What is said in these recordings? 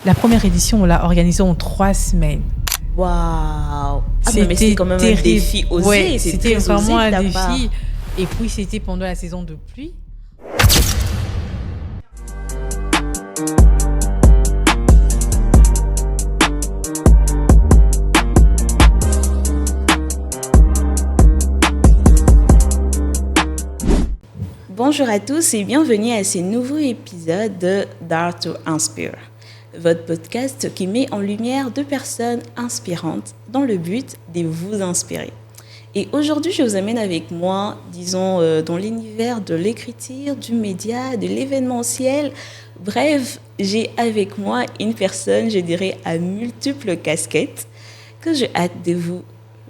La première édition, on l'a organisée en 3 semaines. Waouh! Ah, mais c'était quand même terrible. Un défi osé. Ouais, c'était vraiment un défi. Part. Et puis, c'était pendant la saison de pluie. Bonjour à tous et bienvenue à ce nouveau épisode de Dare to Inspire, votre podcast qui met en lumière 2 personnes inspirantes dans le but de vous inspirer. Et aujourd'hui, je vous amène avec moi, disons, dans l'univers de l'écriture, du média, de l'événementiel. Bref, j'ai avec moi une personne, je dirais, à multiples casquettes que j'ai hâte de vous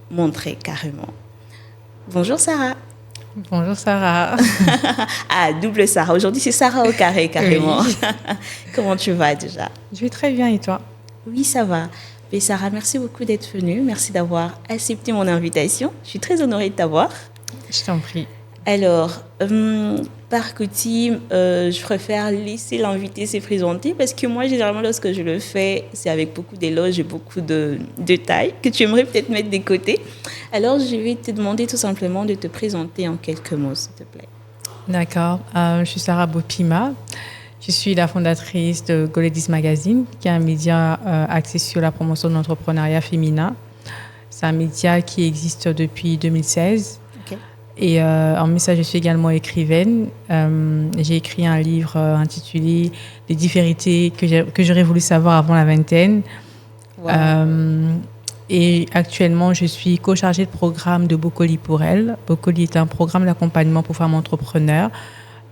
montrer carrément. Bonjour Sarah. Bonjour Sarah. Ah, double Sarah. Aujourd'hui, c'est Sarah au carré, carrément. Oui. Comment tu vas déjà? Je vais très bien et toi? Oui, ça va. Mais Sarah, merci beaucoup d'être venue. Merci d'avoir accepté mon invitation. Je suis très honorée de t'avoir. Je t'en prie. Alors, par coutume, je préfère laisser l'invité se présenter parce que moi, généralement, lorsque je le fais, c'est avec beaucoup d'éloges et beaucoup de détails que tu aimerais peut-être mettre de côté. Alors, je vais te demander tout simplement de te présenter en quelques mots, s'il te plaît. D'accord. Je suis Sarah Bopima. Je suis la fondatrice de Goledis Magazine, qui est un média axé sur la promotion de l'entrepreneuriat féminin. C'est un média qui existe depuis 2016. Et en message, je suis également écrivaine. J'ai écrit un livre intitulé « Les 10 vérités que j'aurais voulu savoir avant la vingtaine ». Wow. Et actuellement, je suis co-chargée de programme de Bocoli pour elle. Bocoli est un programme d'accompagnement pour femmes entrepreneurs.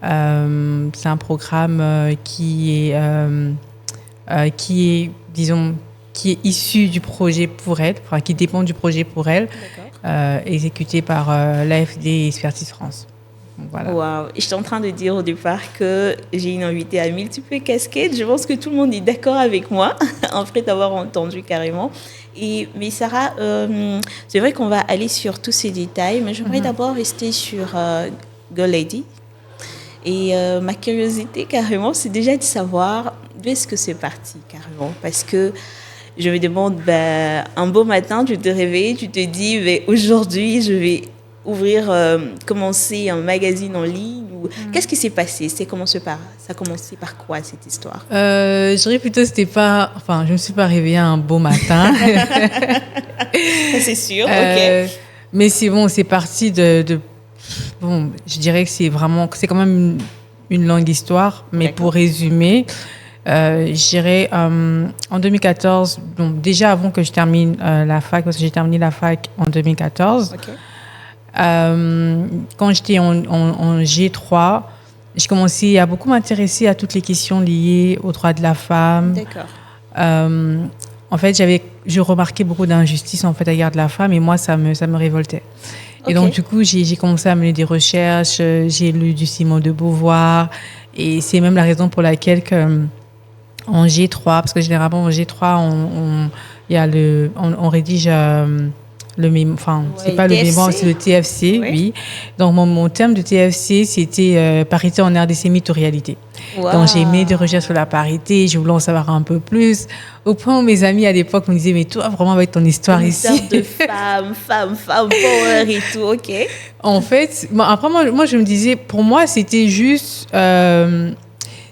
C'est un programme qui est issu du projet pour elle, enfin qui dépend du projet pour elle. Exécuté par l'AFD Expertise France. Voilà. Wow. J'étais en train de dire au départ que j'ai une invitée à multiples casquettes. Je pense que tout le monde est d'accord avec moi, après t'avoir entendu carrément. Mais Sarah, c'est vrai qu'on va aller sur tous ces détails, mais j'aimerais d'abord rester sur Goledi. Et ma curiosité, carrément, c'est déjà de savoir d'où est-ce que c'est parti, carrément. Parce que je me demande, un beau matin, tu te réveilles, tu te dis, aujourd'hui, je vais commencer un magazine en ligne. Qu'est-ce qui s'est passé? Ça a commencé par quoi, cette histoire? Je dirais plutôt, je ne me suis pas réveillée un beau matin. C'est sûr, ok. Mais c'est parti bon, je dirais que c'est quand même une longue histoire, mais d'accord. Pour résumer, je dirais en 2014, donc déjà avant que je termine la fac, parce que j'ai terminé la fac en 2014. Okay. Quand j'étais en G3, j'ai commencé à beaucoup m'intéresser à toutes les questions liées aux droits de la femme. D'accord. En fait, je remarquais beaucoup d'injustices en fait à l'égard de la femme et moi ça me révoltait. Okay. Et donc du coup, j'ai commencé à mener des recherches, j'ai lu du Simone de Beauvoir et c'est même la raison pour laquelle en G3, parce que généralement en G3 on rédige c'est pas TFC. Le mémoire, c'est le TFC, oui. Donc mon terme de TFC, c'était parité en RDC mythe ou réalité. Wow. Donc j'ai mené des recherches sur la parité, je voulais en savoir un peu plus, au point où mes amis à l'époque me disaient, mais toi vraiment avec ton histoire ici. De femme, power et tout, ok. En fait, après moi je me disais, pour moi c'était juste,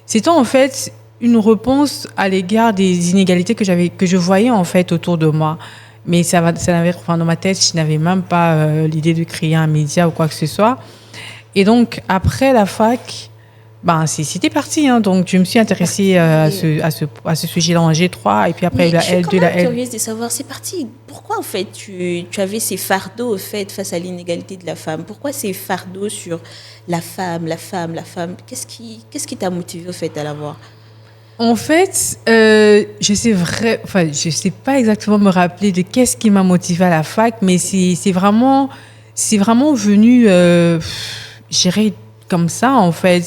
c'était en fait une réponse à l'égard des inégalités que je voyais en fait autour de moi. Mais dans ma tête, je n'avais même pas l'idée de créer un média ou quoi que ce soit. Et donc, après la fac, c'était parti. Hein. Donc, je me suis intéressée à ce sujet-là en G3. Et puis après, la L2, la L. Je suis quand même curieuse de savoir, c'est parti. Pourquoi, en fait, tu avais ces fardeaux, en fait, face à l'inégalité de la femme? Pourquoi ces fardeaux sur la femme? Qu'est-ce qui t'a motivé, en fait, à l'avoir? En fait, je sais pas exactement me rappeler de qu'est-ce qui m'a motivée à la fac, mais c'est vraiment venu, je dirais comme ça en fait.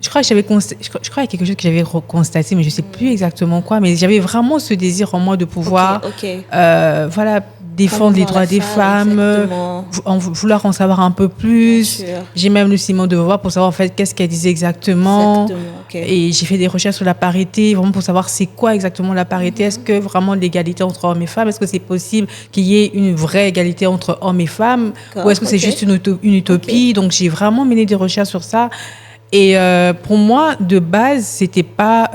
je crois que je crois qu'il y a quelque chose que j'avais constaté, mais je ne sais plus exactement quoi. Mais j'avais vraiment ce désir en moi de pouvoir, voilà, défendre les droits des femmes, vouloir en savoir un peu plus. J'ai même lu Simone de Beauvoir pour savoir en fait qu'est-ce qu'elle disait exactement. Et j'ai fait des recherches sur la parité, vraiment pour savoir c'est quoi exactement la parité. Est-ce que vraiment l'égalité entre hommes et femmes, est-ce que c'est possible qu'il y ait une vraie égalité entre hommes et femmes, ou est-ce que c'est juste une utopie? Donc j'ai vraiment mené des recherches sur ça. Et pour moi, de base, c'était pas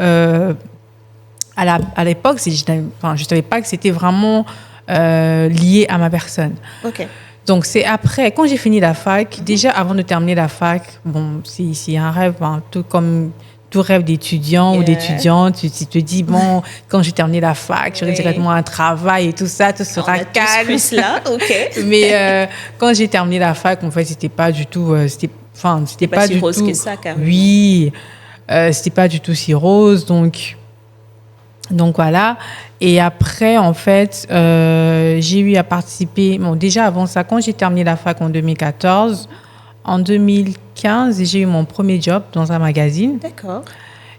à l'époque, je savais pas que c'était vraiment lié à ma personne. Donc c'est après, quand j'ai fini la fac, déjà avant de terminer la fac, bon, c'est un rêve, tout comme tout rêve d'étudiant ou d'étudiante, tu te dis bon, quand j'ai terminé la fac, j'aurai directement un travail et tout ça, tout sera calme. Plus là, Mais quand j'ai terminé la fac, en fait, c'était pas du tout, c'était pas si du rose tout. Que ça, carrément. Oui, c'était pas du tout si rose, donc voilà. Et après, en fait, j'ai eu à participer. Bon, déjà avant ça, quand j'ai terminé la fac en 2014, en 2015, j'ai eu mon premier job dans un magazine. D'accord.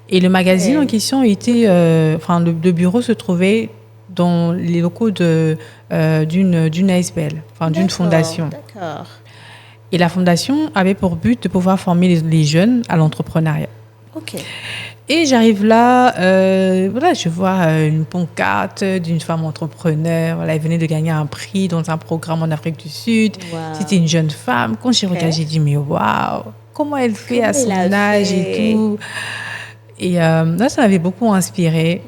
Et le magazine en question était, le bureau se trouvait dans les locaux d'une ASBL, d'une fondation. D'accord. Et la fondation avait pour but de pouvoir former les jeunes à l'entrepreneuriat. Et j'arrive là, je vois une pancarte d'une femme entrepreneur. Voilà, elle venait de gagner un prix dans un programme en Afrique du Sud. Wow. C'était une jeune femme. Quand j'ai regardé, j'ai dit, mais waouh, comment elle fait à son âge et tout. Et là, ça m'avait beaucoup inspirée.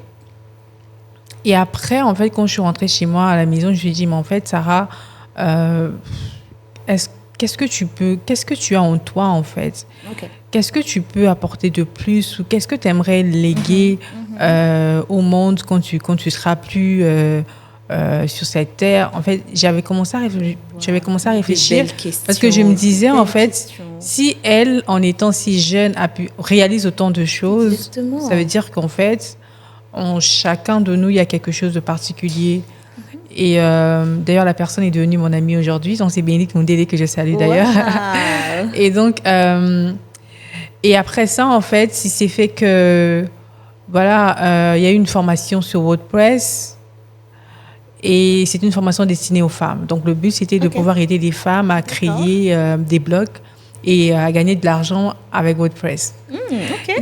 Et après, en fait, quand je suis rentrée chez moi à la maison, je me suis dit, mais en fait, Sarah, qu'est-ce que tu as en toi, en fait? Qu'est-ce que tu peux apporter de plus, ou qu'est-ce que tu aimerais léguer au monde quand tu seras plus sur cette terre? En fait, j'avais commencé à réfléchir parce que je me disais, en fait, si elle, en étant si jeune, réalise autant de choses, ça veut dire qu'en fait, en chacun de nous, il y a quelque chose de particulier. Et d'ailleurs, la personne est devenue mon amie aujourd'hui. Donc, c'est Bénédicte Mundélé que je salue d'ailleurs. Et donc, et après ça, en fait, si c'est fait que, voilà, il y a eu une formation sur WordPress. Et c'est une formation destinée aux femmes. Donc, le but, c'était de pouvoir aider les femmes à créer des blogs et à gagner de l'argent avec WordPress.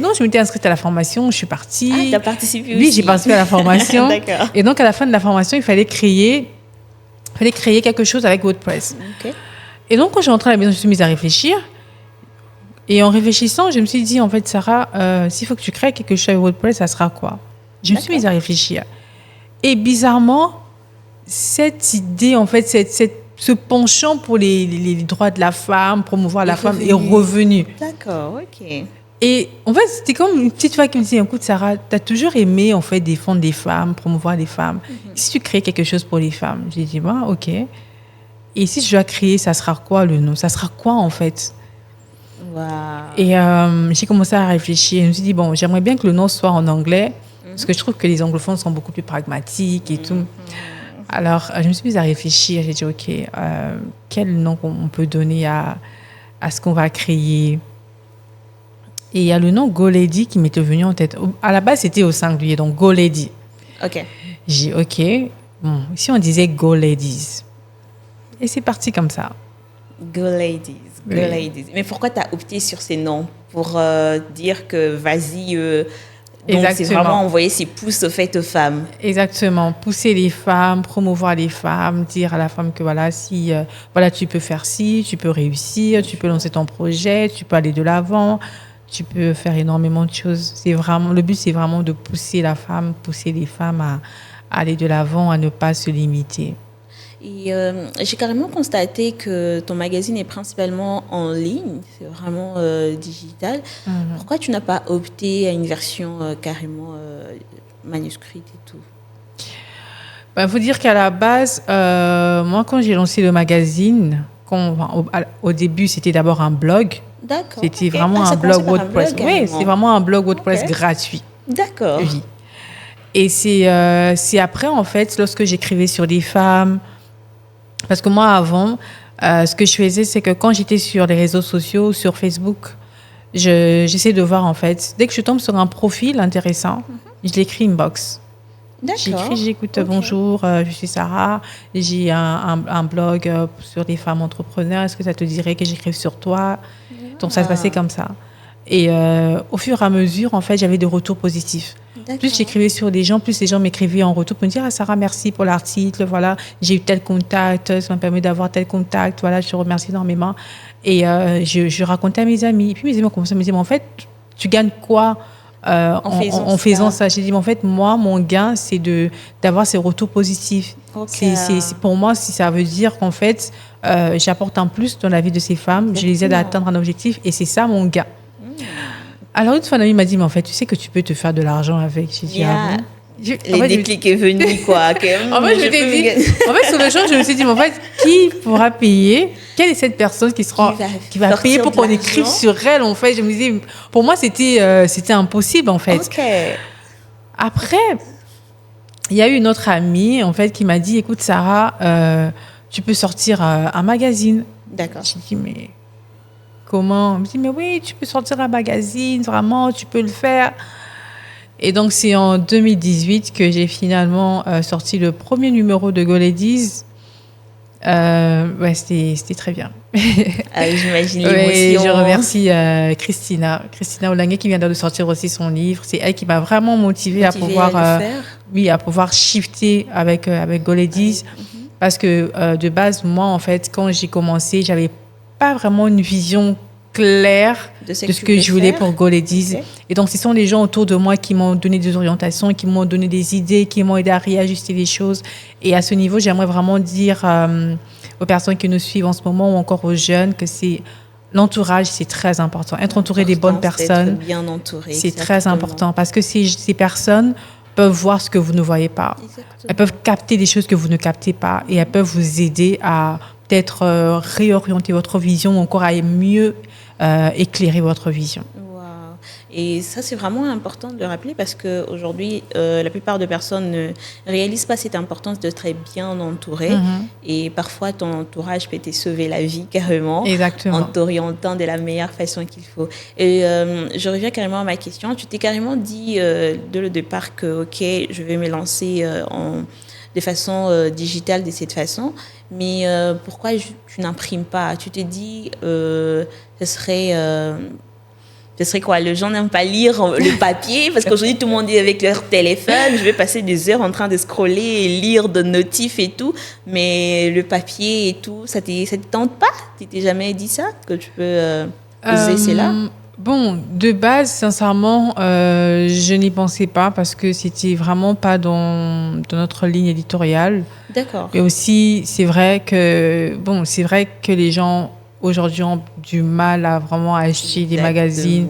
Donc, je m'étais inscrite à la formation, je suis partie. Ah, tu as participé aussi? Oui, j'ai participé à la formation. D'accord. Et donc, à la fin de la formation, il fallait créer quelque chose avec WordPress. Et donc, quand je suis rentrée à la maison, je me suis mise à réfléchir. Et en réfléchissant, je me suis dit, en fait, Sarah, s'il faut que tu crées quelque chose avec WordPress, ça sera quoi? Je me suis mise à réfléchir. Et bizarrement, cette idée, en fait, ce penchant pour les droits de la femme, promouvoir la femme, est revenu. D'accord, ok. Et en fait, c'était comme une petite voix qui me disait, écoute, Sarah, tu as toujours aimé, en fait, défendre les femmes, promouvoir les femmes. Si tu crées quelque chose pour les femmes? J'ai dit, ok. Et si je dois créer, ça sera quoi le nom? Ça sera quoi, en fait? Wow. Et j'ai commencé à réfléchir. Je me suis dit, bon, j'aimerais bien que le nom soit en anglais, parce que je trouve que les anglophones sont beaucoup plus pragmatiques et tout. Alors, je me suis mise à réfléchir. J'ai dit, OK, quel nom on peut donner à ce qu'on va créer? Et il y a le nom Go Lady qui m'était venu en tête. À la base, c'était au singulier, donc Go Lady. OK. J'ai dit, OK, bon, si on disait Go Ladies. Et c'est parti comme ça. Go Ladies, Go Ladies. Mais pourquoi tu as opté sur ces noms? Pour dire que vas-y... Donc, c'est vraiment envoyer ses pouces au fait aux femmes. Exactement. Pousser les femmes, promouvoir les femmes, dire à la femme que voilà, si voilà, tu peux faire ci, tu peux réussir, tu peux lancer ton projet, tu peux aller de l'avant, tu peux faire énormément de choses. Le but, c'est vraiment de pousser les femmes à aller de l'avant, à ne pas se limiter. Et j'ai carrément constaté que ton magazine est principalement en ligne, c'est vraiment digital. Pourquoi tu n'as pas opté à une version carrément manuscrite et tout? Il faut dire qu'à la base, moi, quand j'ai lancé le magazine, au début, c'était d'abord un blog. D'accord. C'était vraiment un blog WordPress. Oui, c'est vraiment un blog WordPress gratuit. D'accord. Oui. Et c'est après, en fait, lorsque j'écrivais sur des femmes... Parce que moi, avant, ce que je faisais, c'est que quand j'étais sur les réseaux sociaux, sur Facebook, j'essaie de voir, en fait. Dès que je tombe sur un profil intéressant, je l'écris inbox. D'accord. J'écoute, Ok. bonjour, je suis Sarah, j'ai un blog sur les femmes entrepreneurs. Est-ce que ça te dirait que j'écrive sur toi? Donc, ça se passait comme ça. Et au fur et à mesure, en fait, j'avais des retours positifs. D'accord. Plus j'écrivais sur des gens, plus les gens m'écrivaient en retour pour me dire, ah, Sarah, merci pour l'article, voilà, j'ai eu tel contact, ça m'a permis d'avoir tel contact, voilà, je te remercie énormément. Et je racontais à mes amis. Et puis mes amis ont commencé à me dire, mais en fait, tu gagnes quoi en faisant ça? J'ai dit, mais en fait, moi, mon gain, c'est d'avoir ces retours positifs. Ok. C'est pour moi, si ça veut dire qu'en fait, j'apporte un plus dans la vie de ces femmes, je les aide à atteindre un objectif, et c'est ça mon gain. Alors, une fois, un ami m'a dit, mais en fait, tu sais que tu peux te faire de l'argent avec. J'ai dit, ah bon? Le déclic est venu, quoi. En fait, en fait, sur le champ, je me suis dit, mais en fait, qui pourra payer? Quelle est cette personne qui va payer pour qu'on écrive sur elle, en fait? Je me disais, pour moi, c'était impossible, en fait. Ok. Après, il y a eu une autre amie, en fait, qui m'a dit, écoute, Sarah, tu peux sortir un magazine. D'accord. J'ai dit, mais comment? Elle me dit, mais oui, tu peux sortir un magazine, vraiment, tu peux le faire. Et donc, c'est en 2018 que j'ai finalement sorti le premier numéro de Go Ladies. Ouais, c'était très bien. J'imagine l'émotion. Ouais, je remercie Christina Olanguet qui vient de sortir aussi son livre. C'est elle qui m'a vraiment motivée à pouvoir shifter avec Go Ladies. Parce que de base, moi, en fait, quand j'ai commencé, j'avais pas vraiment une vision claire de ce que je voulais pour Go Ladies. Okay. Et donc, ce sont les gens autour de moi qui m'ont donné des orientations, qui m'ont donné des idées, qui m'ont aidé à réajuster les choses. Et à ce niveau, j'aimerais vraiment dire aux personnes qui nous suivent en ce moment ou encore aux jeunes que l'entourage, c'est très important. Être entouré des bonnes personnes, bien entouré, c'est très important parce que ces personnes peuvent voir ce que vous ne voyez pas. Exactement. Elles peuvent capter des choses que vous ne captez pas et elles peuvent vous aider à peut-être réorienter votre vision ou encore à mieux éclairer votre vision. Wow. Et ça, c'est vraiment important de le rappeler parce qu'aujourd'hui, la plupart des personnes ne réalisent pas cette importance de très bien entouré. Et parfois, ton entourage peut te sauver la vie carrément. Exactement. En t'orientant de la meilleure façon qu'il faut. Et je reviens carrément à ma question. Tu t'es carrément dit dès le départ que, OK, je vais me lancer de façon digitale de cette façon. Mais pourquoi tu n'imprimes pas? Tu te dis, ce serait quoi? Les gens n'aiment pas lire le papier parce qu'aujourd'hui, tout le monde est avec leur téléphone. Je vais passer des heures en train de scroller et lire de notifs et tout. Mais le papier et tout, ça te tente pas? Tu t'es jamais dit ça? Que tu peux oser cela? Bon, de base, sincèrement, je n'y pensais pas parce que c'était vraiment pas dans notre ligne éditoriale. D'accord. Et aussi, c'est vrai que les gens aujourd'hui ont du mal à vraiment acheter des magazines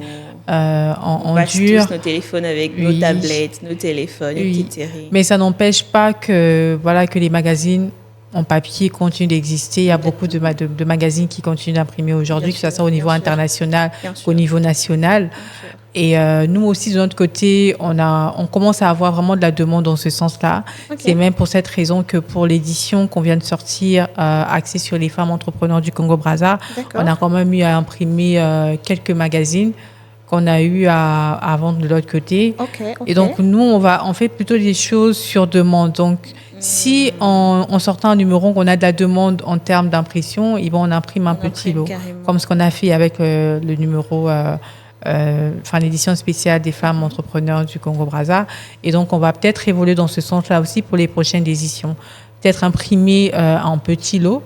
en dur. On passe tous nos téléphones avec nos tablettes, nos téléphones, etc. Mais ça n'empêche pas que les magazines en papier continuent d'exister. Il y a beaucoup de magazines qui continuent d'imprimer aujourd'hui, que ce soit au niveau international qu'au niveau national. Et nous aussi, de notre côté, on commence à avoir vraiment de la demande dans ce sens-là. Okay. C'est même pour cette raison que pour l'édition qu'on vient de sortir, axée sur les femmes entrepreneurs du Congo-Brazza, on a quand même eu à imprimer quelques magazines qu'on a eu à vendre de l'autre côté. Okay. Et donc, nous, on fait plutôt des choses sur demande. Donc, si en sortant un numéro, on a de la demande en termes d'impression, on imprime un petit lot, comme ce qu'on a fait avec le numéro... l'édition spéciale des femmes entrepreneurs du Congo-Brazza. Et donc, on va peut-être évoluer dans ce sens-là aussi pour les prochaines éditions. Peut-être imprimer en petits lots,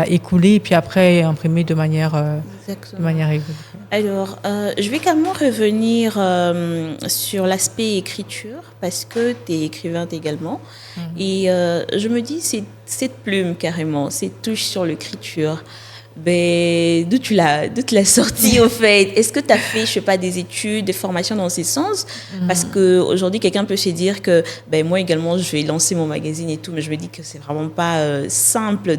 écouler, et puis après imprimer de manière régulière. Alors, je vais quand même revenir sur l'aspect écriture, parce que tu es écrivainte également. Et je me dis, c'est cette plume carrément, cette touche sur l'écriture. D'où tu l'as sorti au fait? Est-ce que tu as fait, je sais pas, des études, des formations dans ce sens? Parce qu'aujourd'hui, quelqu'un peut se dire que moi également, je vais lancer mon magazine et tout, mais je me dis que c'est vraiment pas simple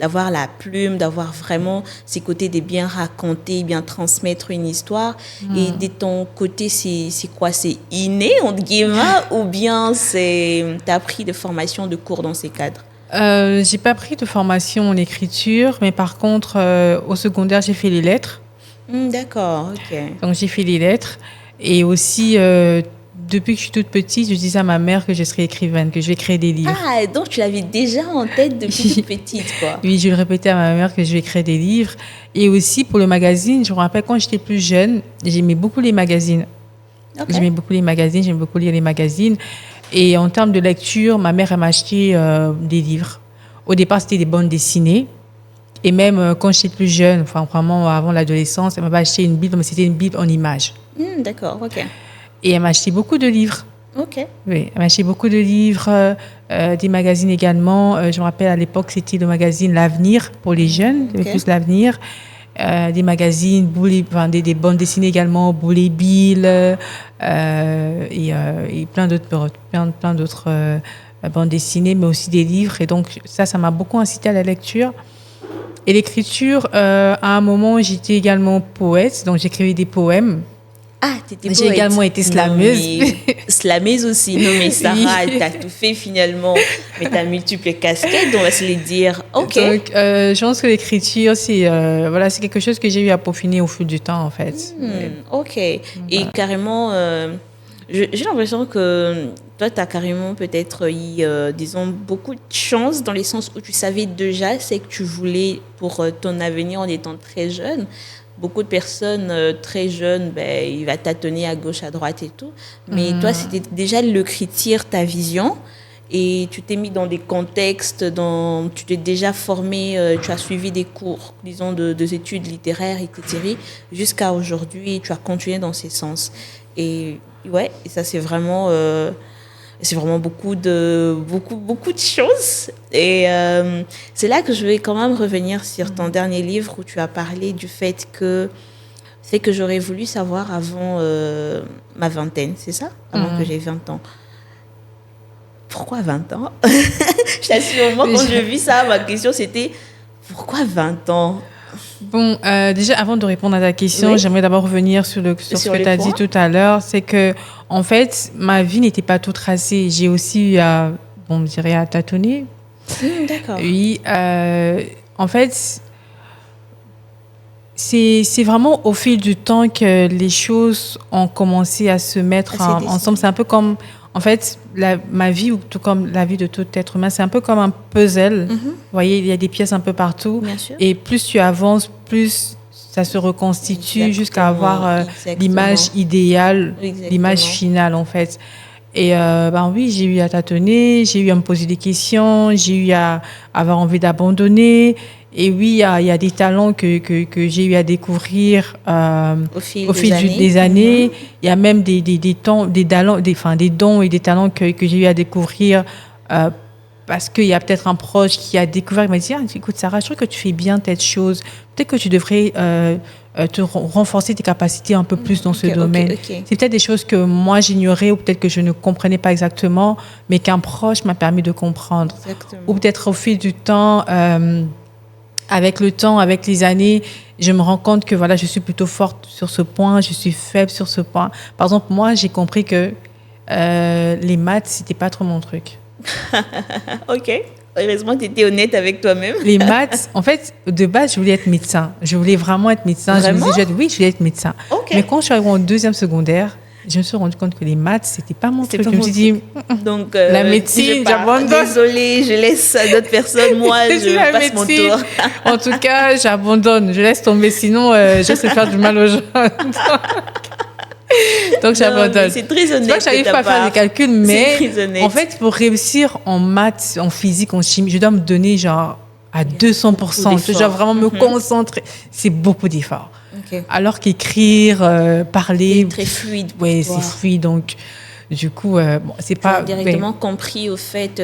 d'avoir la plume, d'avoir vraiment ces côtés de bien raconter, bien transmettre une histoire. Et de ton côté, c'est quoi? C'est inné, entre guillemets, ou bien tu as pris des formations, de cours dans ces cadres? J'ai pas pris de formation en écriture, mais par contre, au secondaire, j'ai fait les lettres. D'accord, ok. Donc, j'ai fait les lettres. Et aussi, depuis que je suis toute petite, je disais à ma mère que je serais écrivaine, que je vais créer des livres. Ah, donc tu l'avais déjà en tête depuis toute petite, quoi. Oui, je le répétais à ma mère que je vais créer des livres. Et aussi, pour le magazine, je me rappelle quand j'étais plus jeune, j'aimais beaucoup les magazines. Ok. J'aimais beaucoup les magazines, j'aimais beaucoup lire les magazines. Et en termes de lecture, ma mère, elle m'a acheté des livres. Au départ, c'était des bandes dessinées. Et même quand j'étais plus jeune, enfin vraiment avant l'adolescence, elle m'avait acheté une Bible, mais c'était une Bible en images. D'accord, ok. Et elle m'a acheté beaucoup de livres. Ok. Oui, elle m'a acheté beaucoup de livres, des magazines également. Je me rappelle à l'époque, c'était le magazine L'Avenir pour les jeunes, Ok. plus L'Avenir. Des magazines, enfin, des bandes dessinées également, Boulet Bill, et plein d'autres bandes dessinées, mais aussi des livres. Et donc, ça m'a beaucoup incité à la lecture. Et l'écriture, à un moment, j'étais également poète, donc j'écrivais des poèmes. Ah, t'étais J'ai poète. également été slameuse. Non, mais slameuse aussi. Non, mais Sarah, Oui. t'as tout fait finalement. Mais t'as multiples casquettes, on va se les dire. Ok. Donc, je pense que l'écriture, c'est quelque chose que j'ai eu à peaufiner au fil du temps, en fait. Ok. Et carrément, j'ai l'impression que toi, tu as carrément peut-être eu, disons, beaucoup de chance dans les sens où tu savais déjà ce que tu voulais pour ton avenir en étant très jeune. Beaucoup de personnes très jeunes, ben, il va tâtonner à gauche, à droite et tout. Mais toi, c'était déjà l'écriture, ta vision. Et tu t'es mis dans des contextes, tu t'es déjà formé, tu as suivi des cours, disons, de études littéraires, etc. Jusqu'à aujourd'hui, tu as continué dans ces sens. Et ouais, et ça, c'est vraiment beaucoup de choses. Et c'est là que je vais quand même revenir sur ton dernier livre où tu as parlé du fait que c'est que j'aurais voulu savoir avant ma vingtaine, c'est ça? Avant que j'ai 20 ans. Pourquoi 20 ans? Je t'assure, moi, quand j'ai vu ça, ma question, c'était pourquoi 20 ans? Bon, déjà, avant de répondre à ta question, Oui. j'aimerais d'abord revenir sur ce que tu as dit tout à l'heure. C'est que, en fait, ma vie n'était pas toute tracée. J'ai aussi eu à tâtonner. D'accord. Oui. En fait, c'est vraiment au fil du temps que les choses ont commencé à se mettre ensemble. C'est un peu comme, en fait, ma vie, ou tout comme la vie de tout être humain, c'est un peu comme un puzzle. Vous voyez, il y a des pièces un peu partout. Bien sûr. Et plus tu avances, plus ça se reconstitue jusqu'à avoir l'image idéale, l'image finale, en fait. Et oui, j'ai eu à tâtonner, j'ai eu à me poser des questions, j'ai eu à avoir envie d'abandonner. Et oui, il y a des talents que j'ai eu à découvrir au fil des années. Il y a même des dons et des talents que j'ai eu à découvrir parce qu'il y a peut-être un proche qui a découvert, il m'a dit, écoute Sarah, je trouve que tu fais bien telle chose. Peut-être que tu devrais te renforcer tes capacités un peu plus dans ce domaine. Okay. C'est peut-être des choses que moi j'ignorais ou peut-être que je ne comprenais pas exactement, mais qu'un proche m'a permis de comprendre. Exactement. Ou peut-être au fil du temps... avec le temps, avec les années, je me rends compte que voilà, je suis plutôt forte sur ce point, je suis faible sur ce point. Par exemple, moi, j'ai compris que les maths, c'était pas trop mon truc. Ok. Heureusement que tu étais honnête avec toi-même. Les maths, en fait, de base, je voulais être médecin. Je voulais vraiment être médecin. Vraiment? Je voulais être médecin. Okay. Mais quand je suis arrivée en deuxième secondaire, je me suis rendu compte que les maths, c'était pas mon truc. Je me suis dit, donc, la médecine, j'abandonne. Désolée, je laisse à d'autres personnes. Moi, je passe mon tour. En tout cas, j'abandonne. Je laisse tomber. Sinon, je vais faire du mal aux gens. Donc, j'abandonne. C'est très honnête. C'est pas que j'arrive pas à faire des calculs, mais en fait, pour réussir en maths, en physique, en chimie, je dois me donner genre à 200%. Je dois vraiment me concentrer. C'est beaucoup d'efforts. Okay. Alors qu'écrire, parler... C'est très fluide. Oui, c'est fluide. Donc, du coup, c'est pas... Tu as directement compris, au fait,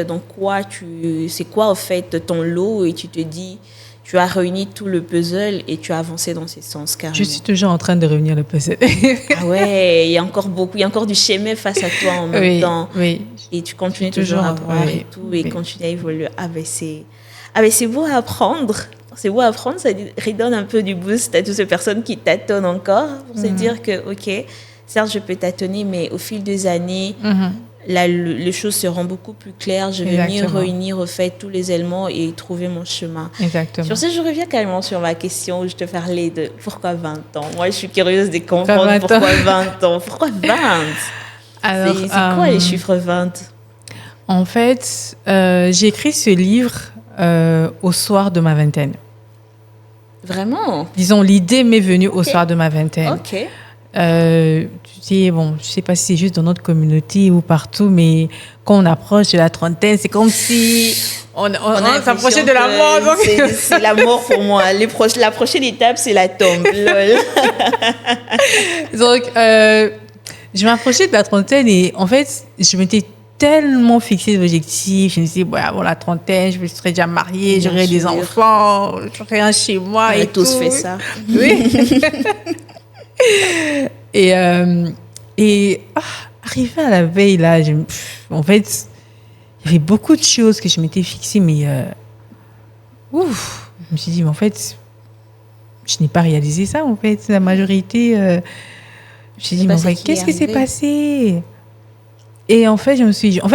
c'est quoi, au fait, ton lot, et tu te dis... Tu as réuni tout le puzzle et tu as avancé dans ces sens, carrément. Je suis toujours en train de réunir le puzzle. Ah ouais, il y a encore du chemin face à toi en même temps. Oui. Et tu continues toujours à voir et tout, et continues à évoluer. C'est beau à apprendre. C'est beau à apprendre, ça redonne un peu du boost à toutes ces personnes qui tâtonnent encore pour se dire que, ok, certes, je peux tâtonner, mais au fil des années, là, les choses seront beaucoup plus claires. Je vais mieux Exactement. réunir, refaire tous les éléments et trouver mon chemin. Exactement. Sur ce, je reviens carrément sur ma question où je te parlais de pourquoi 20 ans. Moi, je suis curieuse de comprendre 20 ans. pourquoi 20 ans. Pourquoi 20? Alors, C'est quoi les chiffres 20? En fait, j'ai écrit ce livre au soir de ma vingtaine. Vraiment? Disons, l'idée m'est venue au soir de ma vingtaine. Ok. Tu sais, bon, je sais pas si c'est juste dans notre communauté ou partout, mais quand on approche de la trentaine, c'est comme si on s'approchait de la mort. Donc... C'est la mort pour moi. La prochaine étape, c'est la tombe. Lol. Donc, je m'approchais de la trentaine et en fait, je m'étais tellement fixé d'objectifs. Je me disais, ouais, avant la trentaine, je me serais déjà mariée, Bien j'aurais des sûr. enfants, j'aurais un chez moi. On a et tous tout. fait ça. Oui. Arrivé à la veille, là, en fait, il y avait beaucoup de choses que je m'étais fixées, mais je me suis dit, mais en fait, je n'ai pas réalisé ça, en fait. La majorité, je me suis dit, mais en fait, qu'est-ce qui s'est passé? Et en fait,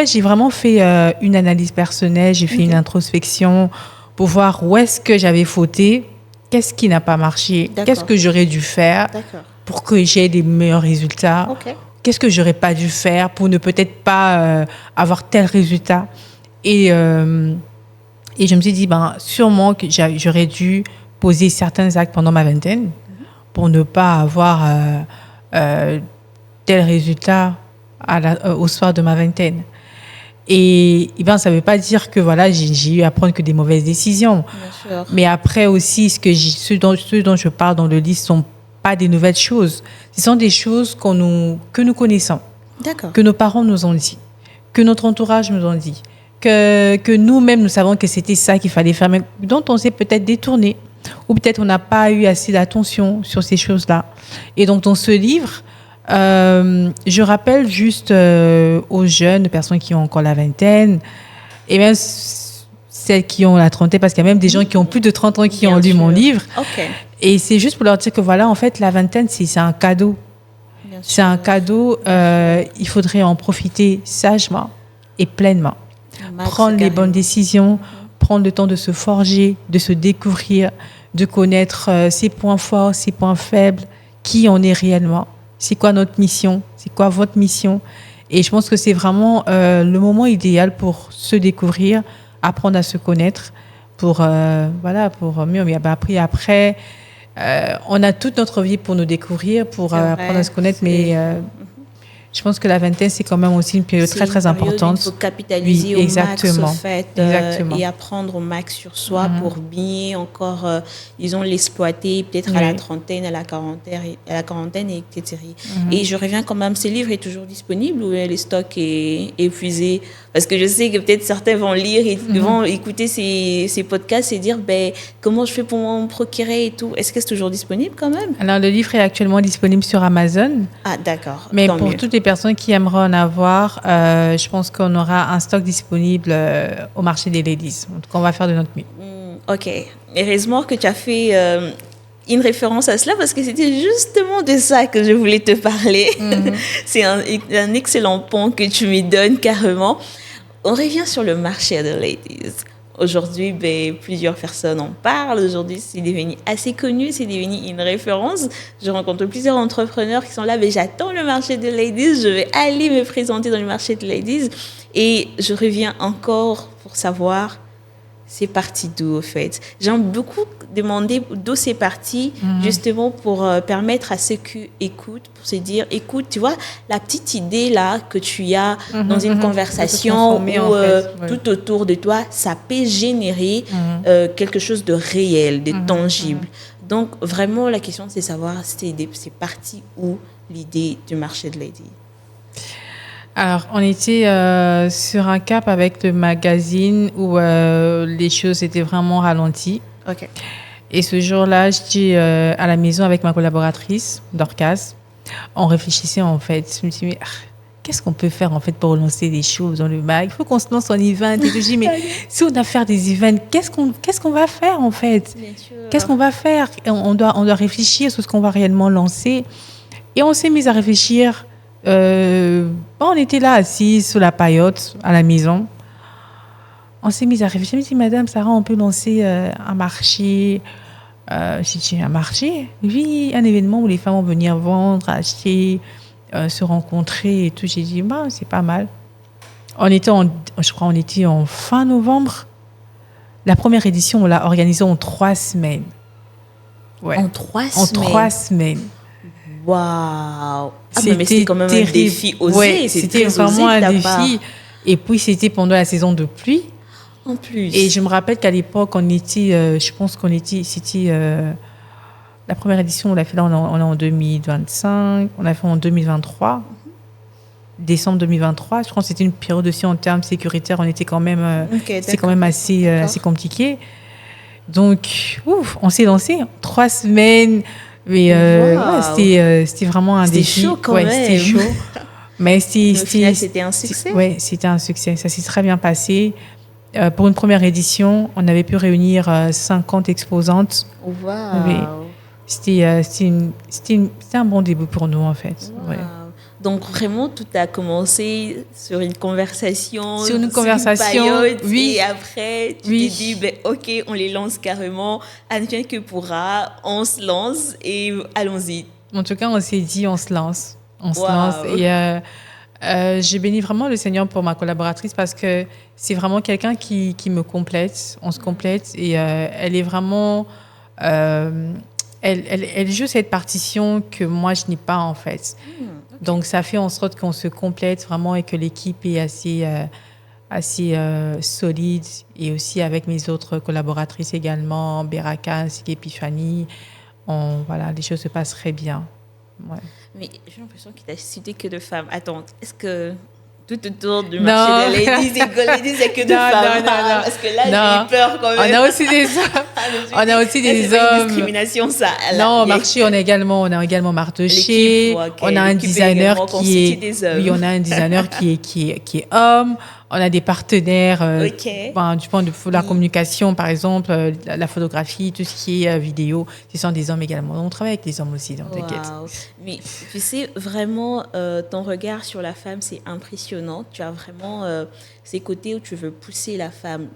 j'ai vraiment fait une analyse personnelle, j'ai fait une introspection pour voir où est-ce que j'avais fauté, qu'est-ce qui n'a pas marché, D'accord. qu'est-ce que j'aurais dû faire pour que j'aie des meilleurs résultats. Ok. Qu'est-ce que j'aurais pas dû faire pour ne peut-être pas avoir tel résultat. Et je me suis dit, sûrement que j'aurais dû poser certains actes pendant ma vingtaine pour ne pas avoir tel résultat au soir de ma vingtaine. Et ça ne veut pas dire que voilà, j'ai eu à prendre que des mauvaises décisions. Bien sûr. Mais après aussi, ce dont je parle dans le livre sont pas des nouvelles choses. Ce sont des choses que nous connaissons, D'accord. que nos parents nous ont dit, que notre entourage nous ont dit, que nous-mêmes, nous savons que c'était ça qu'il fallait faire, mais dont on s'est peut-être détourné, ou peut-être on n'a pas eu assez d'attention sur ces choses-là. Et donc, dans ce livre, je rappelle juste aux jeunes, personnes qui ont encore la vingtaine, et même celles qui ont la trentaine, parce qu'il y a même des gens qui ont plus de 30 ans qui ont lu mon livre. Ok. Et c'est juste pour leur dire que voilà, en fait, la vingtaine, c'est un cadeau. Bien sûr. C'est un cadeau, il faudrait en profiter sagement et pleinement. Prendre les bonnes décisions, prendre le temps de se forger, de se découvrir, de connaître ses points forts, ses points faibles, qui on est réellement, c'est quoi notre mission, c'est quoi votre mission. Et je pense que c'est vraiment le moment idéal pour se découvrir, apprendre à se connaître, pour mieux. Mais après, on a toute notre vie pour nous découvrir, pour apprendre à se connaître, mais je pense que la vingtaine, c'est quand même aussi une période très, très importante. Il faut capitaliser au max, au fait, exactement. et apprendre au max sur soi pour bien encore, disons, l'exploiter, peut-être à la trentaine, à la quarantaine, etc. Et je reviens quand même, ce livre est toujours disponible ou le stock est épuisé? Parce que je sais que peut-être certains vont lire et vont écouter ces podcasts et dire, comment je fais pour m'en procurer et tout. Est-ce que c'est toujours disponible quand même? Alors, le livre est actuellement disponible sur Amazon. Ah, d'accord. Mais pour toutes les personnes qui aimeraient en avoir, je pense qu'on aura un stock disponible au marché des ladies. En tout cas, on va faire de notre mieux. Ok. Heureusement que tu as fait une référence à cela parce que c'était justement de ça que je voulais te parler. C'est un excellent pont que tu me donnes carrément. On revient sur le marché de ladies. Aujourd'hui, plusieurs personnes en parlent. Aujourd'hui, c'est devenu assez connu, c'est devenu une référence. Je rencontre plusieurs entrepreneurs qui sont là, j'attends le marché de ladies, je vais aller me présenter dans le marché de ladies. Et je reviens encore pour savoir, c'est parti d'où, au fait? J'aime beaucoup demander d'où c'est parti, justement pour permettre à ceux qui écoutent, pour se dire, écoute, tu vois, la petite idée là que tu as dans une conversation ou tout autour de toi, ça peut générer quelque chose de réel, de tangible. Donc, vraiment, la question, c'est savoir, c'est parti où l'idée du marché de ladies? Alors, on était sur un cap avec le magazine où les choses étaient vraiment ralenties. Ok. Et ce jour-là, j'étais à la maison avec ma collaboratrice, Dorcas. On réfléchissait en fait. Je me suis dit, qu'est-ce qu'on peut faire en fait pour relancer des choses dans le mag? Il faut qu'on se lance en event. Et je dis, mais si on doit faire des events, qu'est-ce qu'on va faire en fait? Bien sûr. Qu'est-ce qu'on va faire? On doit réfléchir sur ce qu'on va réellement lancer. Et on s'est mis à réfléchir On était là assis sous la paillote à la maison. On s'est mis à réfléchir. Je me dit, Madame Sarah, on peut lancer un marché. J'ai dit, un marché? Oui, un événement où les femmes vont venir vendre, acheter, se rencontrer et tout. J'ai dit, bah, c'est pas mal. Je crois, on était en fin novembre. La première édition, on l'a organisée en 3 semaines. Ouais. En 3 En semaines? 3 semaines. Waouh! Ah, mais c'était quand même terrible. un défi osé. Ouais, c'était vraiment un défi. Et puis, c'était pendant la saison de pluie. En plus. Et je me rappelle qu'à l'époque, on était, je pense qu'on était, c'était la première édition, on l'a fait là, on est en 2025, on l'a fait en 2023, décembre 2023. Je crois que c'était une période aussi en termes sécuritaires, on était quand même, c'est quand même assez compliqué. Donc, on s'est lancé 3 semaines. Mais c'était vraiment un défi. C'était chaud quand même. C'était chaud. Mais c'était un succès. Oui, c'était un succès. Ça s'est très bien passé. Pour une première édition, on avait pu réunir 50 exposantes. Wow. Oui. C'était un bon début pour nous, en fait. Wow. Ouais. Donc, vraiment, tout a commencé sur une conversation. Sur une paillote, oui. Et après, tu t'es dit, OK, on les lance carrément. Advienne que pourra, on se lance et allons-y. En tout cas, on s'est dit, on se lance. On se lance. Et j'ai béni vraiment le Seigneur pour ma collaboratrice parce que c'est vraiment quelqu'un qui me complète. On se complète et elle est vraiment... Elle joue cette partition que moi, je n'ai pas, en fait. Okay. Donc, ça fait en sorte qu'on se complète vraiment et que l'équipe est assez solide. Et aussi avec mes autres collaboratrices également, Beraka ainsi qu'Epiphanie. Voilà, les choses se passent très bien. Ouais. Mais j'ai l'impression qu'il t'a cité que de femmes. Attends, est-ce que tout autour du marché de ladies et Goladies, il n'y a que de femmes? Non. Parce que là, j'ai eu peur quand même. On a aussi des hommes. On a aussi des hommes. Une discrimination, ça. Non, au marché, on a également Marteché. On a un designer qui est... Oui, on a un designer qui est homme. On a des partenaires du point de vue de la communication, par exemple, la photographie, tout ce qui est vidéo. Ce sont des hommes également. On travaille avec des hommes aussi, donc t'inquiète. Mais tu sais, vraiment, ton regard sur la femme, c'est impressionnant. Tu as vraiment ces côtés où tu veux pousser la femme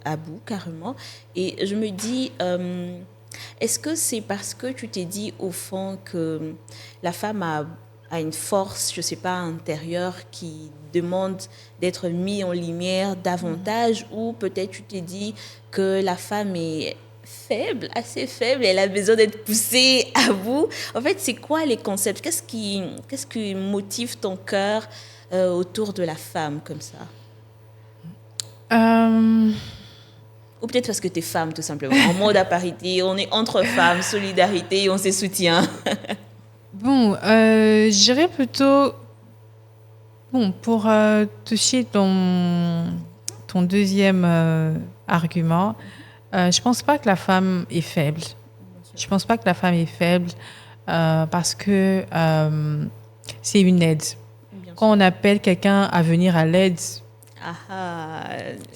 à bout, carrément. Et je me dis, est-ce que c'est parce que tu t'es dit, au fond, que la femme a une force, je ne sais pas, intérieure qui demande d'être mise en lumière davantage, ou peut-être tu t'es dit que la femme est faible, assez faible, et elle a besoin d'être poussée à bout. En fait, c'est quoi les concepts? Qu'est-ce qui motive ton cœur autour de la femme comme ça? Ou peut-être parce que tu es femme, tout simplement. En mode à parité, on est entre femmes, solidarité, on se soutient. Bon, je dirais plutôt... Bon, pour toucher ton deuxième argument, je pense pas que la femme est faible. Je pense pas que la femme est faible parce que c'est une aide. Quand on appelle quelqu'un à venir à l'aide, ça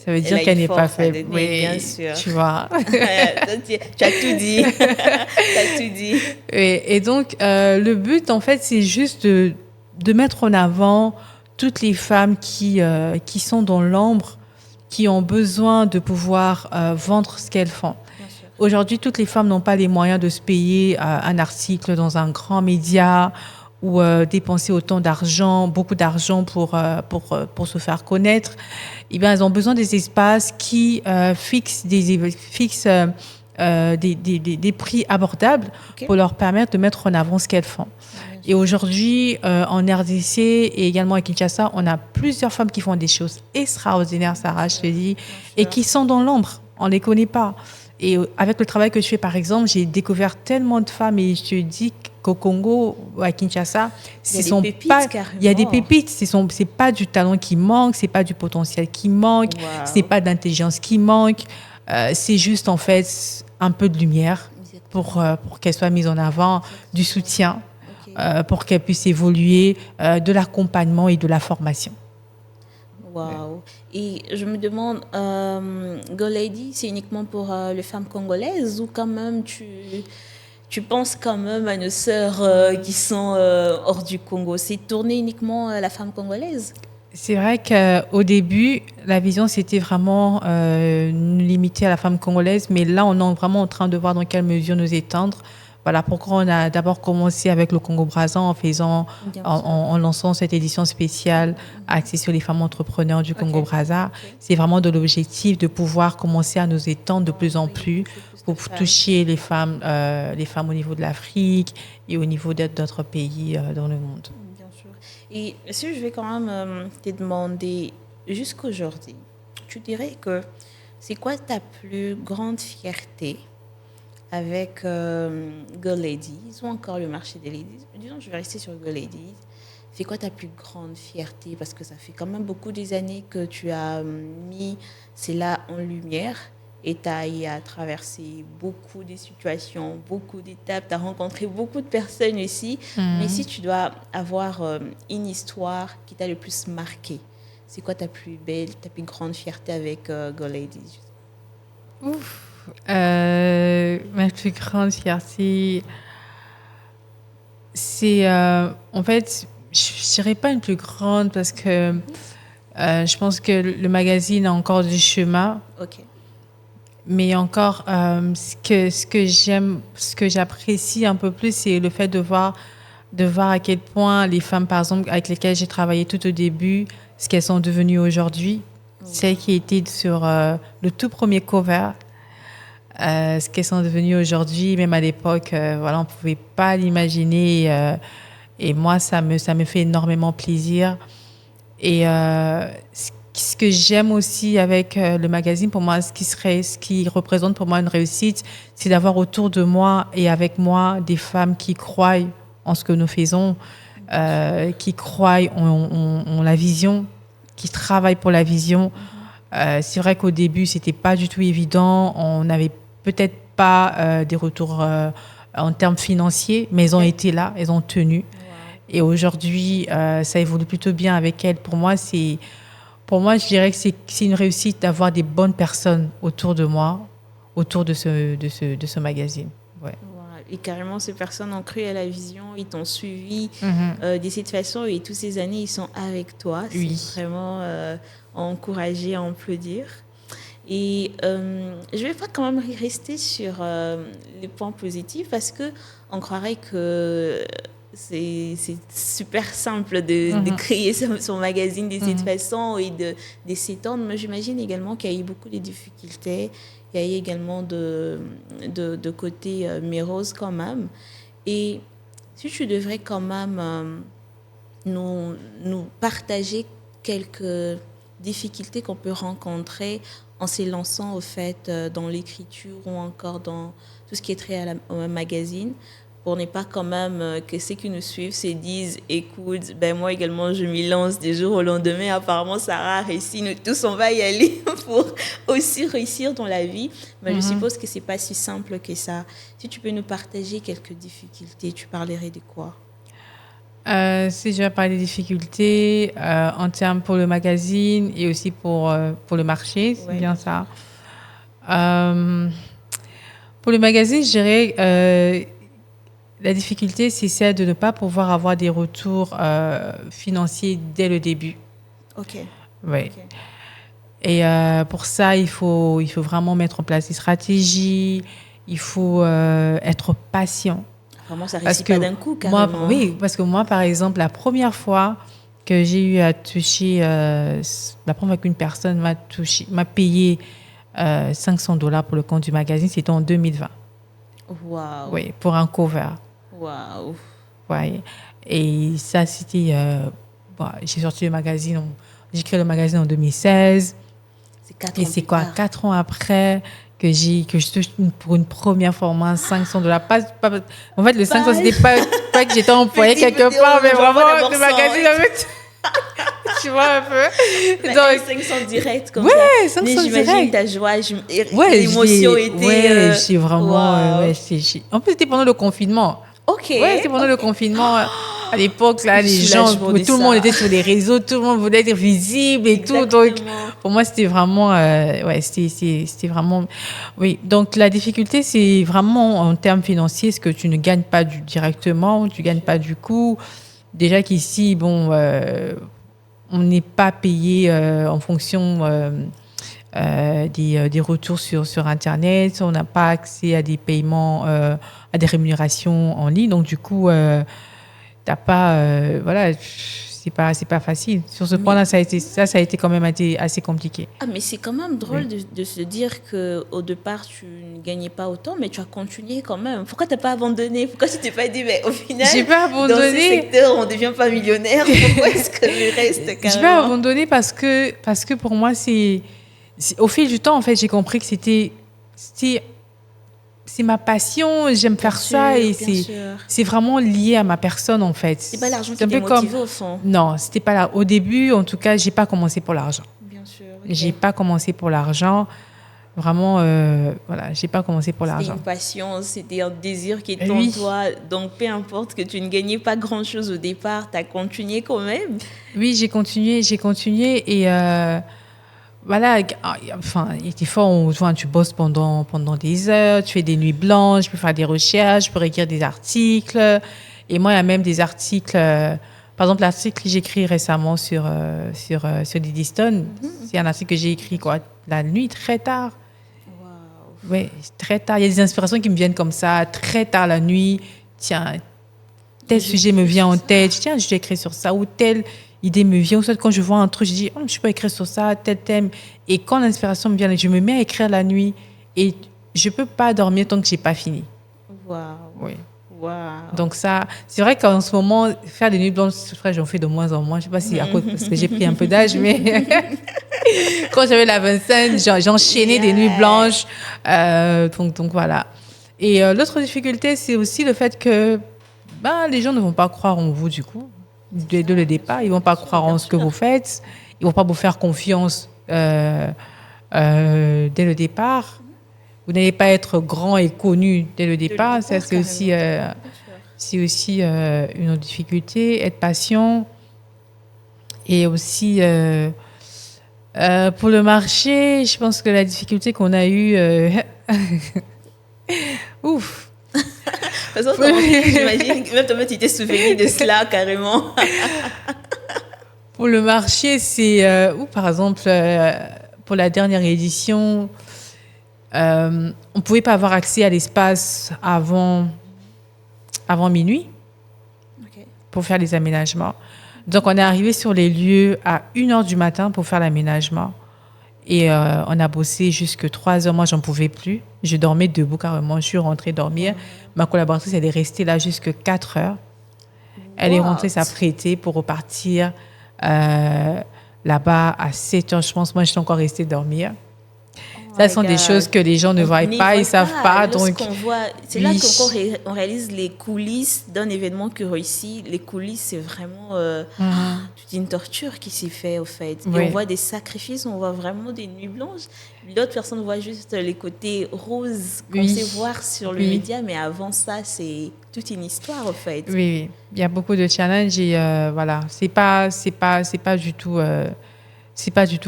veut dire qu'elle n'est pas faible. Oui, bien sûr. Tu vois. Tu as tout dit. Tu as tout dit. Et donc, le but, en fait, c'est juste de mettre en avant toutes les femmes qui sont dans l'ombre, qui ont besoin de pouvoir vendre ce qu'elles font. Aujourd'hui, toutes les femmes n'ont pas les moyens de se payer un article dans un grand média ou dépenser autant d'argent, beaucoup d'argent pour se faire connaître. Eh bien, elles ont besoin des espaces qui fixent des prix abordables pour leur permettre de mettre en avant ce qu'elles font. Et aujourd'hui, en RDC et également à Kinshasa, on a plusieurs femmes qui font des choses extraordinaires, Sarah, je te dis, et qui sont dans l'ombre. On ne les connaît pas. Et avec le travail que je fais, par exemple, j'ai découvert tellement de femmes et je te dis qu'au Congo, à Kinshasa, il y a des pépites. C'est pas du talent qui manque, c'est pas du potentiel qui manque, c'est pas d'intelligence qui manque. C'est juste, en fait, un peu de lumière pour qu'elles soient mises en avant, du soutien. Pour qu'elle puisse évoluer, de l'accompagnement et de la formation. Wow. Et je me demande, Golady, c'est uniquement pour les femmes congolaises ou quand même tu tu penses quand même à nos sœurs qui sont hors du Congo. C'est tourné uniquement à la femme congolaise? C'est vrai qu'au début, la vision, c'était vraiment limitée à la femme congolaise, mais là, on est vraiment en train de voir dans quelle mesure nous étendre. Voilà pourquoi on a d'abord commencé avec le Congo-Brazza en lançant cette édition spéciale axée sur les femmes entrepreneurs du Congo-Brazza. C'est vraiment de l'objectif de pouvoir commencer à nous étendre de plus en plus pour toucher les femmes au niveau de l'Afrique et au niveau d'autres pays dans le monde. Bien sûr. Et si je vais quand même te demander, jusqu'aujourd'hui, tu dirais que c'est quoi ta plus grande fierté avec Girl Ladies ou encore le marché des ladies? Disons, je vais rester sur Girl Ladies. C'est quoi ta plus grande fierté? Parce que ça fait quand même beaucoup des années que tu as mis cela en lumière et tu as traversé beaucoup de situations, beaucoup d'étapes, tu as rencontré beaucoup de personnes aussi. Mais si tu dois avoir une histoire qui t'a le plus marqué, c'est quoi ta plus belle, ta plus grande fierté avec Girl Ladies? Ouf. Ma plus grande fierté, c'est en fait, je dirais pas une plus grande parce que je pense que le magazine a encore du chemin. Ok. Mais encore, ce que j'aime, ce que j'apprécie un peu plus, c'est le fait de voir à quel point les femmes, par exemple, avec lesquelles j'ai travaillé tout au début, ce qu'elles sont devenues aujourd'hui. Celles qui étaient sur le tout premier cover. Ce qu'elles sont devenues aujourd'hui, même à l'époque, voilà, on ne pouvait pas l'imaginer. Et moi, ça me fait énormément plaisir. Et ce que j'aime aussi avec le magazine, pour moi, ce qui représente pour moi une réussite, c'est d'avoir autour de moi et avec moi des femmes qui croient en ce que nous faisons, qui croient en la vision, qui travaillent pour la vision. C'est vrai qu'au début, c'était pas du tout évident. On n'avait peut-être pas des retours en termes financiers, mais elles ont été là, elles ont tenu. Wow. Et aujourd'hui, ça évolue plutôt bien avec elles. Pour moi, je dirais que c'est une réussite d'avoir des bonnes personnes autour de moi, autour de ce magazine. Ouais. Et carrément, ces personnes ont cru à la vision, ils t'ont suivi de cette façon et toutes ces années, ils sont avec toi. Oui. C'est vraiment encouragé, à applaudir. Et je ne vais pas quand même rester sur les points positifs parce qu'on croirait que c'est super simple de créer son magazine de cette façon et de s'étendre. Mais j'imagine également qu'il y a eu beaucoup de difficultés. Il y a eu également de côté morose quand même. Et si tu devrais quand même nous partager quelques difficultés qu'on peut rencontrer en s'élançant au fait dans l'écriture ou encore dans tout ce qui est trait au magazine, pour ne pas quand même que ceux qui nous suivent se disent écoute, ben moi également je m'y lance du jour au lendemain, apparemment Sarah a réussi, nous tous on va y aller pour aussi réussir dans la vie. Mais je suppose que c'est pas si simple que ça. Si tu peux nous partager quelques difficultés, tu parlerais de quoi? Si je vais parler des difficultés en termes pour le magazine et aussi pour le marché, c'est bien ça. Pour le magazine, je dirais la difficulté, c'est celle de ne pas pouvoir avoir des retours financiers dès le début. Ok. Oui. Okay. Et pour ça, il faut vraiment mettre en place des stratégies. Il faut être patient. Vraiment, ça ne réussit pas d'un coup, carrément. Oui, parce que moi, par exemple, la première fois que j'ai eu à toucher, la première fois qu'une personne m'a payé $500 pour le compte du magazine, c'était en 2020. Wow. Oui, pour un cover. Wow. Ouais. Et ça, c'était... j'ai sorti le magazine, j'ai créé le magazine en 2016. C'est 4 ans. Et c'est quoi, 4 ans après que je touche pour une première fois au moins $500. En fait, le 500, c'était pas que j'étais employée quelque part, mais vraiment, le magazine avait... Tu vois un peu. Donc, 500 direct comme ça. Ouais, 500 direct. Mais j'imagine ta joie, l'émotion était... Ouais, j'ai vraiment... Wow. En plus, c'était pendant le confinement. Ok. Ouais, c'était pendant le confinement. À l'époque, là, les gens, tout le monde était sur les réseaux, tout le monde voulait être visible et tout. Donc, pour moi, c'était vraiment, c'était vraiment, oui. Donc, la difficulté, c'est vraiment en termes financiers, ce que tu ne gagnes pas directement, tu gagnes pas du coup. Déjà qu'ici, bon, on n'est pas payé en fonction des retours sur Internet. On n'a pas accès à des paiements, à des rémunérations en ligne. Donc, du coup, t'as pas, voilà, c'est pas facile. Sur ce point-là, ça a été quand même assez compliqué. Ah, mais c'est quand même drôle de se dire qu'au départ, tu ne gagnais pas autant, mais tu as continué quand même. Pourquoi tu n'as pas abandonné? Pourquoi tu t'es pas dit, mais au final, j'ai pas abandonné. Dans ce secteur, on ne devient pas millionnaire. Pourquoi est-ce que je reste carrément? J'ai pas abandonné parce que pour moi, au fil du temps, en fait, j'ai compris que c'est ma passion, j'aime faire ça et c'est vraiment lié à ma personne en fait. C'est pas l'argent qui t'a motivé au fond. Non, c'était pas là. Au début, en tout cas, j'ai pas commencé pour l'argent. Bien sûr. Okay. J'ai pas commencé pour l'argent. Vraiment, voilà, j'ai pas commencé pour l'argent. C'était une passion, c'était un désir qui était en toi. Donc, peu importe que tu ne gagnais pas grand-chose au départ, tu as continué quand même. Oui, j'ai continué et voilà, enfin, des fois, tu bosses pendant des heures, tu fais des nuits blanches, tu peux faire des recherches, tu peux écrire des articles. Et moi, il y a même des articles, par exemple, l'article que j'ai écrit récemment sur Diddy Stone, c'est un article que j'ai écrit la nuit, très tard. Wow. Oui, très tard. Il y a des inspirations qui me viennent comme ça, très tard la nuit. Tiens, tel sujet me vient en tête. Tiens, je vais écrire sur ça ou tel idée me vient, ou soit quand je vois un truc, je dis, je peux écrire sur ça, tel thème. Et quand l'inspiration me vient, je me mets à écrire la nuit et je ne peux pas dormir tant que je n'ai pas fini. Wow. Oui. Wow. Donc ça, c'est vrai qu'en ce moment, faire des nuits blanches, j'en fais de moins en moins. Je ne sais pas si à cause parce que j'ai pris un peu d'âge, mais quand j'avais la vingtaine, j'enchaînais des nuits blanches. Donc voilà. Et l'autre difficulté, c'est aussi le fait que les gens ne vont pas croire en vous du coup. Dès le départ, ils ne vont pas croire en ce que vous faites, ils ne vont pas vous faire confiance dès le départ. Vous n'allez pas être grand et connu dès le départ. Ça, c'est aussi une autre difficulté. Être patient. Et aussi, pour le marché, je pense que la difficulté qu'on a eue... Ouf. J'imagine que même toi, tu t'es souvenu de cela carrément. Pour le marché, c'est par exemple pour la dernière édition, on ne pouvait pas avoir accès à l'espace avant minuit pour faire les aménagements. Donc on est arrivé sur les lieux à 1h du matin pour faire l'aménagement. Et on a bossé jusqu'à 3h. Moi, j'en pouvais plus. Je dormais debout carrément. Je suis rentrée dormir. Ma collaboratrice, elle est restée là jusqu'à 4h. Elle est rentrée s'apprêter pour repartir là-bas à 7h, je pense. Moi, je suis encore restée dormir. Ça sont des choses que les gens ne voient pas, ils ne savent pas. Donc, c'est là qu'on réalise les coulisses d'un événement qui réussit. Les coulisses, c'est vraiment une torture qui s'est faite, au fait. Et on voit des sacrifices, on voit vraiment des nuits blanches. D'autres personnes voient juste les côtés roses qu'on sait voir sur le média, mais avant ça, c'est toute une histoire, au fait. Oui, il y a beaucoup de challenges et voilà. C'est pas du tout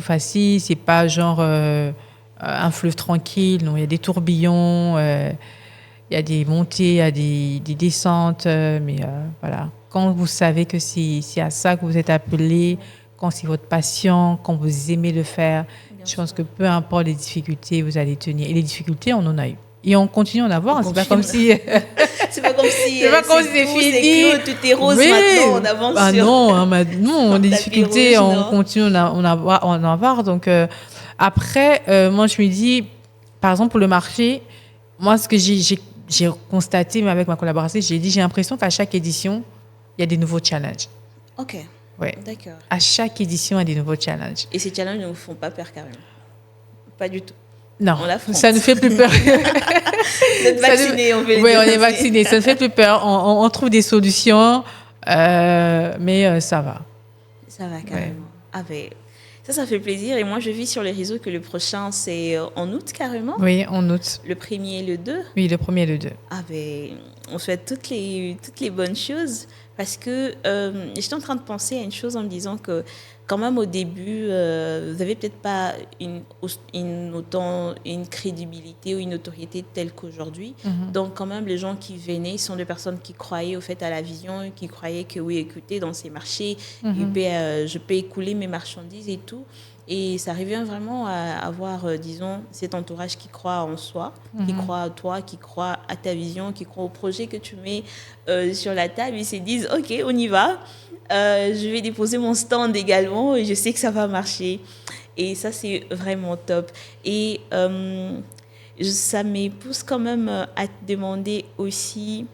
facile. C'est pas genre un fleuve tranquille. Non, il y a des tourbillons, il y a des montées, il y a des descentes, mais voilà. Quand vous savez que c'est à ça que vous êtes appelé, quand c'est votre passion, quand vous aimez le faire, je pense que peu importe les difficultés, vous allez tenir. Et les difficultés, on en a eu. Et on continue à en avoir. C'est pas comme si c'est c'est fini. Tout est rose maintenant, on avance sur... non, les difficultés, on continue à en avoir. Donc, après, moi, je me dis, par exemple, pour le marché, moi, ce que j'ai constaté avec ma collaboratrice, j'ai l'impression qu'à chaque édition, il y a des nouveaux challenges. OK. Ouais. D'accord. À chaque édition, il y a des nouveaux challenges. Et ces challenges ne vous font pas peur carrément? Pas du tout. Non, ça ne fait plus peur. Vous êtes vaccinés, on veut le dire. Oui, on est vaccinés, ça ne fait plus peur. On trouve des solutions, mais ça va. Ça va carrément. Ouais. Ça fait plaisir. Et moi, je vis sur les réseaux que le prochain, c'est en août carrément. Oui, en août. Le 1er et le 2. Oui, le 1er et le 2. On souhaite toutes les bonnes choses. Parce que j'étais en train de penser à une chose en me disant que quand même au début, vous n'avez peut-être pas une crédibilité ou une autorité telle qu'aujourd'hui. Donc quand même, les gens qui venaient sont des personnes qui croyaient au fait à la vision, qui croyaient que oui, écoutez, dans ces marchés, je peux écouler mes marchandises et tout. Et ça revient vraiment à avoir, disons, cet entourage qui croit en soi, qui croit à toi, qui croit à ta vision, qui croit au projet que tu mets sur la table. Ils se disent, OK, on y va. Je vais déposer mon stand également et je sais que ça va marcher. Et ça, c'est vraiment top. Et ça me pousse quand même à te demander aussi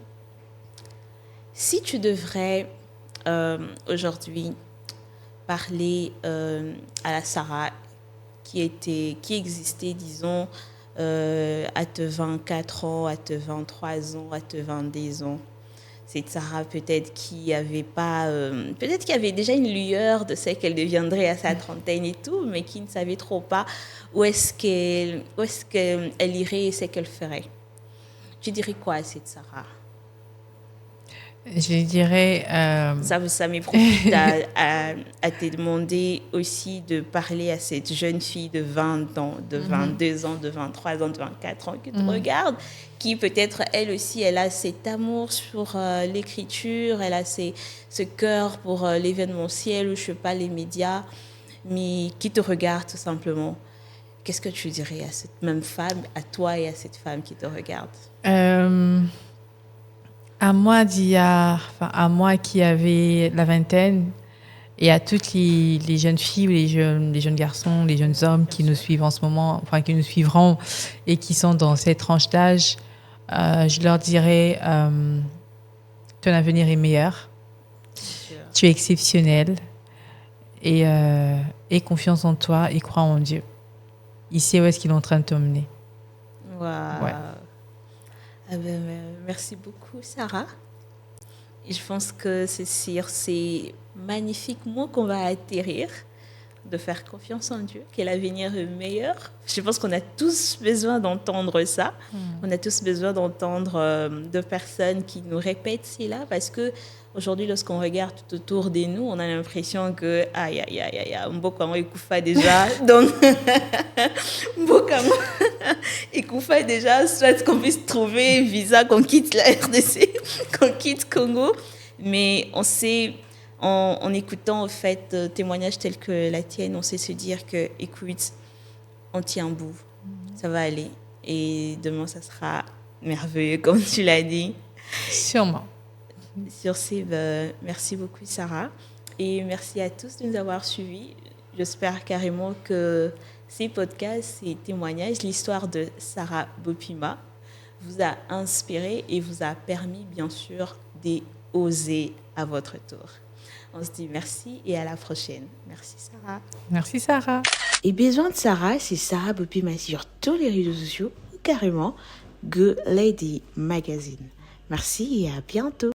si tu devrais aujourd'hui parler à la Sarah qui existait, disons, à te 24 ans, à te 23 ans, à te 22 ans. Cette Sarah peut-être qui avait pas, peut-être qu'il y avait déjà une lueur de ce qu'elle deviendrait à sa trentaine et tout, mais qui ne savait trop pas où est-ce qu'elle irait et ce qu'elle ferait. Tu dirais quoi à cette Sarah? Je dirais... Ça me profite à te demander aussi de parler à cette jeune fille de 20 ans, de 22 ans, de 23 ans, de 24 ans qui te regarde, qui peut-être elle aussi, elle a cet amour sur l'écriture, elle a ce cœur pour l'événementiel ou je sais pas, les médias, mais qui te regarde tout simplement. Qu'est-ce que tu dirais à cette même femme, à toi et à cette femme qui te regarde? À moi à moi qui avait la vingtaine et à toutes les jeunes filles ou les jeunes garçons, les jeunes hommes qui nous suivent en ce moment, enfin qui nous suivront et qui sont dans cette tranche d'âge, je leur dirais ton avenir est meilleur, tu es exceptionnel et aie confiance en toi et crois en Dieu. Il sait où est-ce qu'il est en train de t'emmener. Wow. Ouais. Ah ben, merci beaucoup, Sarah. Et je pense que c'est sur ces magnifiques mots qu'on va atterrir, de faire confiance en Dieu, que l'avenir est meilleur. Je pense qu'on a tous besoin d'entendre ça. On a tous besoin d'entendre de personnes qui nous répètent cela, parce que aujourd'hui, lorsqu'on regarde tout autour de nous, on a l'impression que aïe, Mbokamo Ekoufa déjà. Donc, Mbokamo Ekoufa déjà, soit qu'on puisse trouver visa, qu'on quitte la RDC, qu'on quitte Congo. Mais on sait, en écoutant en fait témoignages tels que la tienne, on sait se dire que, écoute, on tient bout, ça va aller. Et demain, ça sera merveilleux, comme tu l'as dit. Sûrement. Sur ce, merci beaucoup Sarah et merci à tous de nous avoir suivis. J'espère carrément que ces podcasts, ces témoignages, l'histoire de Sarah Bopima vous a inspiré et vous a permis bien sûr d'oser à votre tour. On se dit merci et à la prochaine. Merci Sarah. Merci Sarah. Et besoin de Sarah, c'est Sarah Bopima sur tous les réseaux sociaux ou carrément Go Lady Magazine. Merci et à bientôt.